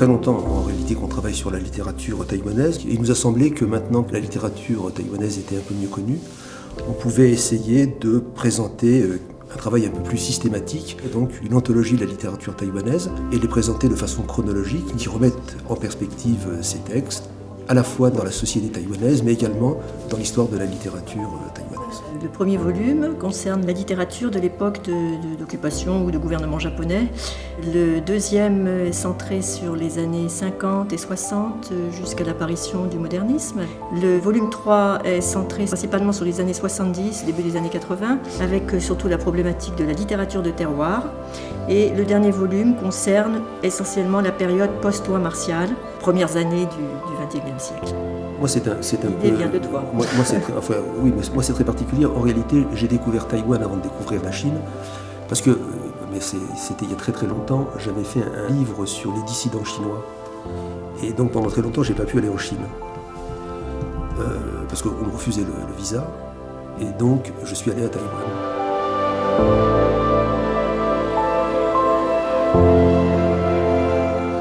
très longtemps, en réalité, qu'on travaille sur la littérature taïwanaise. Il nous a semblé que maintenant que la littérature taïwanaise était un peu mieux connue, on pouvait essayer de présenter un travail un peu plus systématique, et donc une anthologie de la littérature taïwanaise, et les présenter de façon chronologique, qui remettent en perspective ces textes, à la fois dans la société taïwanaise, mais également dans l'histoire de la littérature taïwanaise. Le premier volume concerne la littérature de l'époque d'occupation ou de gouvernement japonais. Le deuxième est centré sur les années 50 et 60 jusqu'à l'apparition du modernisme. Le volume 3 est centré principalement sur les années 70, début des années 80, avec surtout la problématique de la littérature de terroir. Et le dernier volume concerne essentiellement la période post-loi martiale, premières années du XXIe siècle. Moi, c'est un L'idée peu... vient de toi. Moi, oui, mais moi, c'est très particulier. En réalité, j'ai découvert Taïwan avant de découvrir la Chine, parce que, mais c'était il y a très très longtemps, j'avais fait un livre sur les dissidents chinois. Et donc, pendant très longtemps, j'ai pas pu aller en Chine, parce qu'on me refusait le visa. Et donc, je suis allé à Taïwan.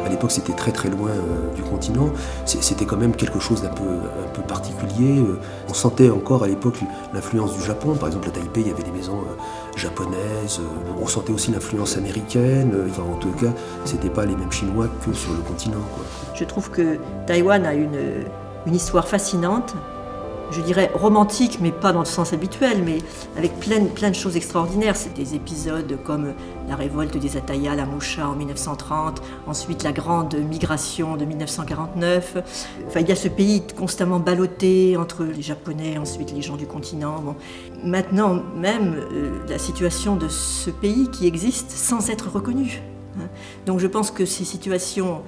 À l'époque, c'était très très loin du continent. C'était quand même quelque chose d'un peu particulier. On sentait encore à l'époque l'influence du Japon. Par exemple, à Taipei, il y avait des maisons japonaises. On sentait aussi l'influence américaine. Enfin, en tout cas, c'était pas les mêmes Chinois que sur le continent, quoi. Je trouve que Taïwan a une histoire fascinante, je dirais romantique, mais pas dans le sens habituel, mais avec plein de choses extraordinaires. C'est des épisodes comme la révolte des Atayal à Musha en 1930, ensuite la grande migration de 1949. Enfin, il y a ce pays constamment ballotté entre les Japonais, ensuite les gens du continent. Bon. Maintenant, même la situation de ce pays qui existe sans être reconnu. Donc je pense que ces situations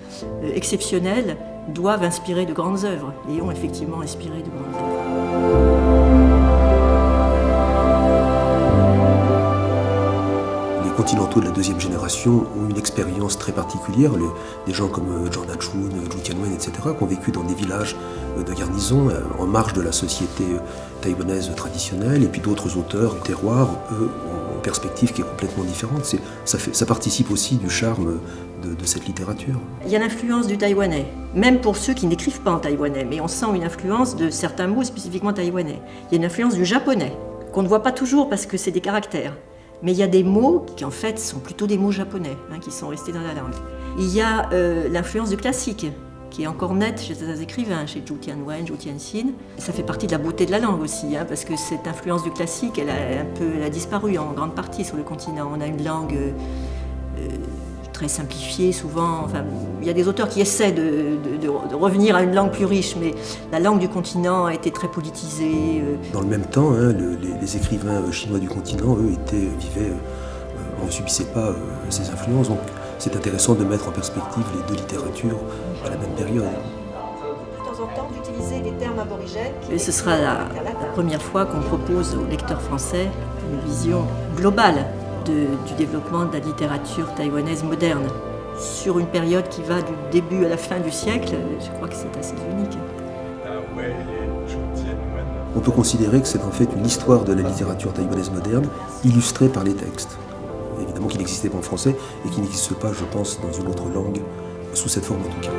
exceptionnelles doivent inspirer de grandes œuvres et ont effectivement inspiré de grandes œuvres. Les continentaux de la deuxième génération ont une expérience très particulière. Des gens comme Zhang Dachun, Zhu Tianwen, etc., qui ont vécu dans des villages de garnison en marge de la société taïwanaise traditionnelle, et puis d'autres auteurs du terroir, eux, ont une perspective qui est complètement différente. Ça participe aussi du charme de cette littérature. Il y a l'influence du taïwanais, même pour ceux qui n'écrivent pas en taïwanais, mais on sent une influence de certains mots spécifiquement taïwanais. Il y a une influence du japonais, qu'on ne voit pas toujours parce que c'est des caractères. Mais il y a des mots qui en fait sont plutôt des mots japonais, qui sont restés dans la langue. Il y a l'influence du classique, qui est encore nette chez certains écrivains, chez Zhu Tianwen, Zhu Tianxin. Ça fait partie de la beauté de la langue aussi, parce que cette influence du classique, elle a disparu en grande partie sur le continent. On a une langue très simplifiée souvent. Enfin, il y a des auteurs qui essaient de revenir à une langue plus riche, mais la langue du continent a été très politisée. Dans le même temps, les écrivains chinois du continent, eux, on ne subissait pas ces influences. Donc c'est intéressant de mettre en perspective les deux littératures à la même période. De temps en temps, d'utiliser les termes aborigènes. Et ce sera la première fois qu'on propose aux lecteurs français une vision globale du développement de la littérature taïwanaise moderne. Sur une période qui va du début à la fin du siècle, je crois que c'est assez unique. On peut considérer que c'est en fait une histoire de la littérature taïwanaise moderne, illustrée par les textes. Évidemment qu'il n'existait pas en français et qu'il n'existe pas, je pense, dans une autre langue, sous cette forme en tout cas.